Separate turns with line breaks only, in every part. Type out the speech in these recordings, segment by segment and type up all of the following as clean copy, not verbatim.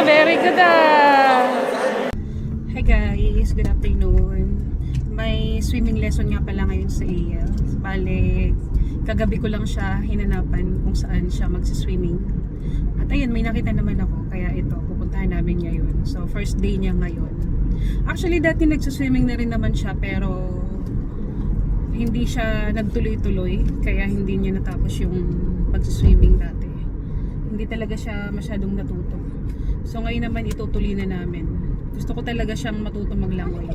Very good Hi guys, good afternoon. May swimming lesson nga pala ngayon sa iya. Bale, kagabi ko lang siya hinanapan kung saan siya magsiswimming. At ayun, may nakita naman ako. Kaya ito, pupuntahan namin ngayon. So, first day niya ngayon. Actually, dati nagsiswimming na rin naman siya, pero hindi siya nagtuloy-tuloy. Kaya hindi niya natapos yung pagsiswimming dati. Hindi talaga siya masyadong natuto. So ngayon naman itutuloy na namin. Gusto ko talaga siyang matuto maglangoy.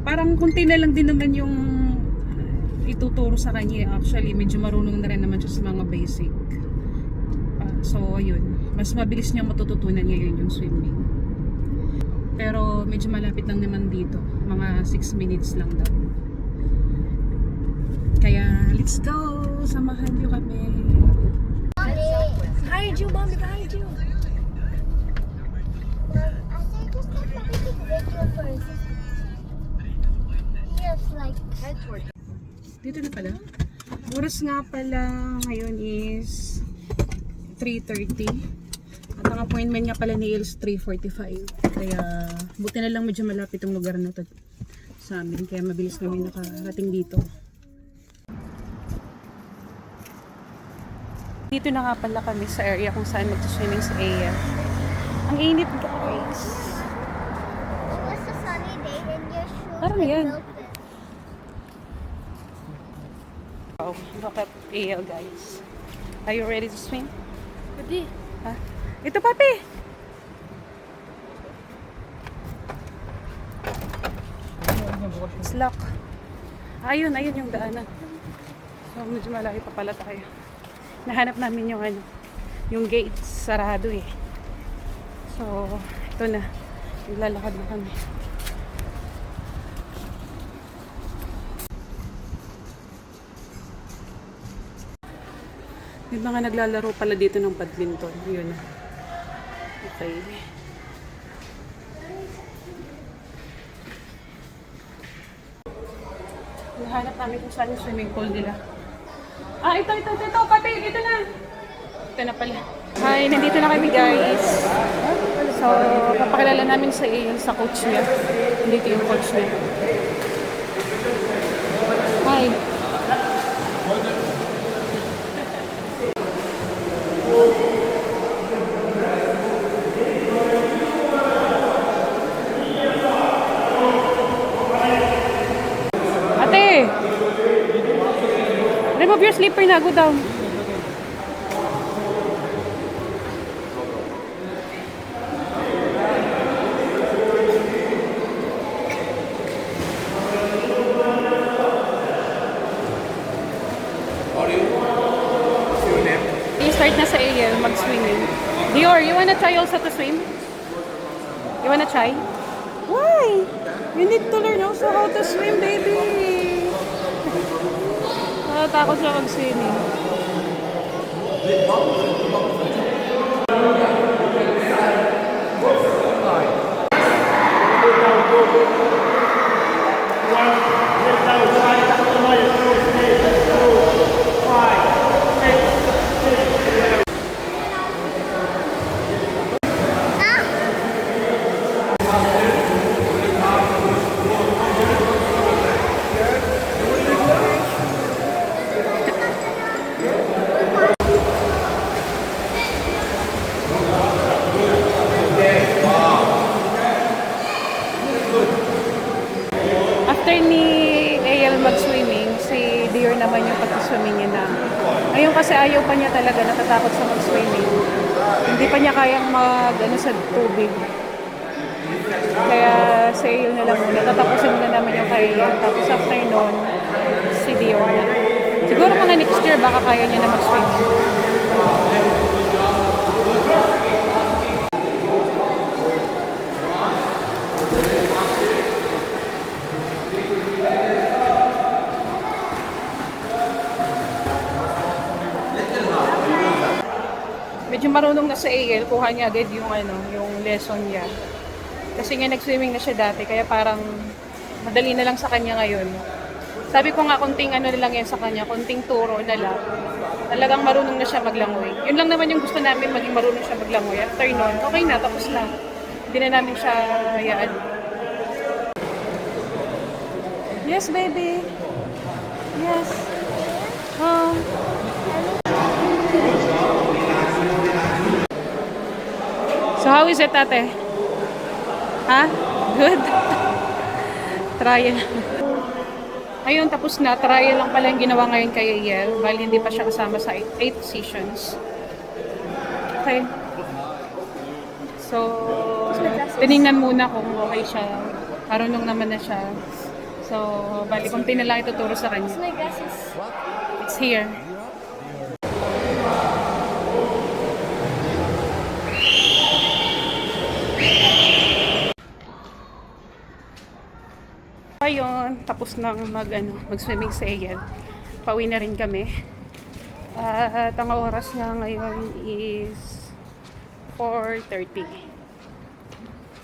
Parang kunti na lang din naman yung ituturo sa kanya. Actually, medyo marunong na rin naman siya sa mga basic. So ayun, mas mabilis niyang matututunan ngayon yung swimming. Pero medyo malapit lang naman dito. Mga 6 minutes lang daw. Kaya let's go! Samahan niyo kami.
Behind you, mommy, behind you.
Dito na pala. Oras nga pala ngayon is 3:30. At ang appointment nga pala ni Els 3:45. Kaya buti na lang medyo malapit yung lugar na to sa amin. Kaya mabilis kami nakarating dito. Dito na nga pala kami sa area kung saan mag-swimming sa Aya. Ang init guys.
It was a sunny day and your shoes
Parang
were
yan.
broken.
Wow, look at Aya guys. Are you ready to swim?
Pwede.
Ha? Ito papi! It's lock. Ayun yung daanan. So medyo malayo pa pala tayo. Nahanap namin yung yung gate sarado eh. So ito na, naglalakad na kami. May mga naglalaro pala dito ng badminton. Yun. Okay. Nahanap namin kung saan yung swimming pool nila. Ah, ito, pati, ito na. Ito na pala. Hi, nandito na kami guys. So, papakilala namin sa iyo sa coach niya. Dito yung coach niya. Hi. Ate! Remove your slipper na, go down. I-start na sa iyo mag-swimming. Dior, you wanna try also to swim? You wanna try? Why? You need to learn also how to swim, baby. Takot siya mag-swimming. After ni AL mag-swimming, si Dior naman yung pag-swimming niya na. Ngayon kasi ayaw pa niya talaga, natatakot sa mag-swimming. Hindi pa niya kayang sa tubig. Kaya si AL na lang muna. Tatapusin na namin yung kaya. Tapos after nun, si Dior na. Siguro mga next year, baka kaya niya na mag-swimming. medyo marunong na sa AL, kuha niya agad yung yung lesson niya. Kasi nga nag-swimming na siya dati, kaya parang madali na lang sa kanya ngayon. Sabi ko nga, konting na lang yan sa kanya, konting turo na lang. Talagang marunong na siya maglangoy. Yun lang naman yung gusto namin, maging marunong siya maglangoy. After nun, okay na, tapos na. Hindi na namin siya hayaan. Yes, baby. Yes. So how is it, ate? Ha? Good? Trial. Ayun, tapos na. Trial lang pala yung ginawa ngayon kay Yel. Bali, hindi pa siya kasama sa 8 sessions. Okay. So, tinignan muna kung okay siya. Marunong naman na siya. So, bali, konti na lang ituturo sa kanya.
My glasses.
It's here. Ayun, tapos nang mag-swimming sa Ayan. Pauwi na rin kami. At ang oras nga ngayon is 4:30.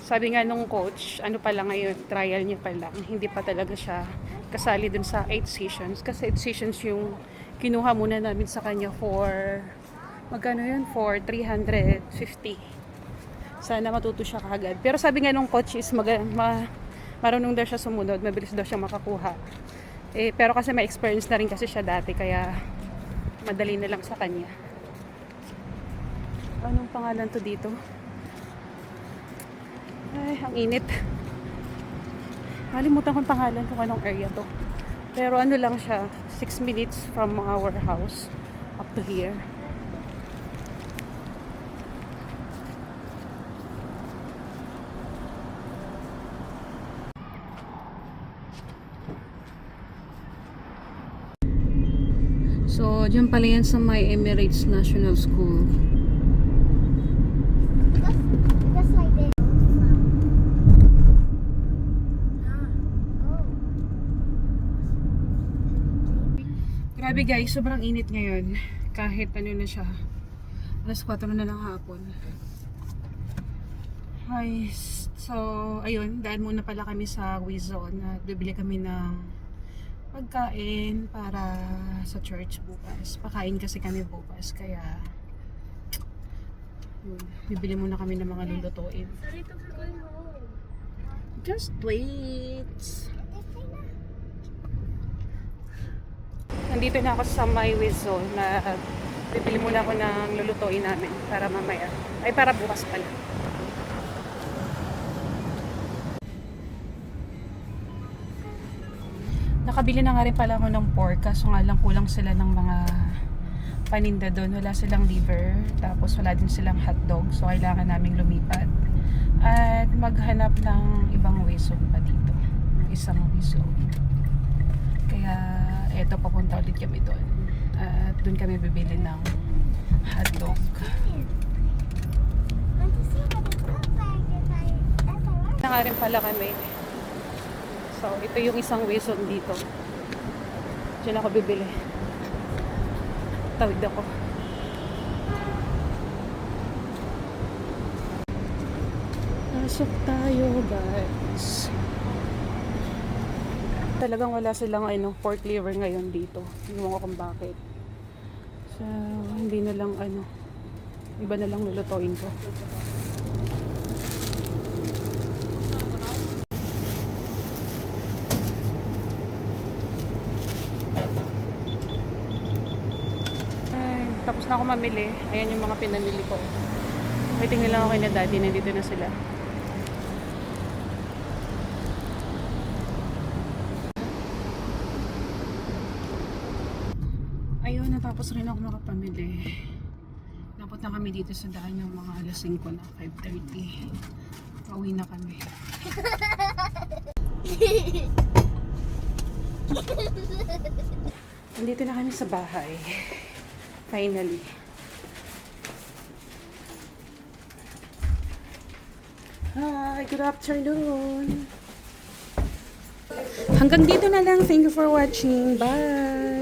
Sabi nga nung coach, pa lang ngayon, trial niya pa lang. Hindi pa talaga siya kasali dun sa 8 sessions. Kasi 8 sessions yung kinuha muna namin sa kanya for, magkano yun? For 350. Sana matuto siya kagad. Pero sabi nga nung coach is marunong daw siya sumunod, mabilis daw siya makakuha. Pero kasi may experience na rin kasi siya dati, kaya madali na lang sa kanya. Anong pangalan to dito? Ay, ang init. Malimutan kong pangalan kung anong area to. Pero lang siya, 6 minutes from our house up to here. So, dyan pala yan sa may Emirates National School.
Just like this.
Grabe guys, sobrang init ngayon. Kahit na siya. Alas 4 na ng hapon. Ay, so, ayun, daan muna pala kami sa Wizon at bibili kami ng pagkain para sa church bukas. Pakain kasi kami bukas, kaya yun, bibili muna kami ng mga lulutuin.
Sorry to be going home.
Just wait. Nandito na ako sa my Wizon na bibili muna ako ng lulutuin namin para mamaya. Ay, para bukas pala. Nakabili na nga rin pala ako ng pork, kaso nga lang kulang sila ng mga paninda doon. Wala silang liver, tapos wala din silang hotdog, so kailangan naming lumipat at maghanap ng ibang Wizon pa dito, isang Wizon. Kaya eto, papunta ulit kami doon at doon kami bibili ng hotdog. Na nga rin pala kami. So, ito yung isang Wizon dito. Diyan ako bibili. Tawid ako. Pasok tayo, guys. Talagang wala silang pork liver ngayon dito. Hindi mo kung bakit. So, hindi na lang iba na lang lulutuin ko. Tapos na ako mamili. Ayan yung mga pinamili ko. Waiting nila ako kay na daddy. Nandito na sila. Ayun, natapos rin ako makapamili. Napot na kami dito sa daan ng mga alas 5 na, 5:30. Pauwi na kami. Nandito na kami sa bahay. Finally. Hi, good afternoon. Hanggang dito na lang. Thank you for watching. Bye!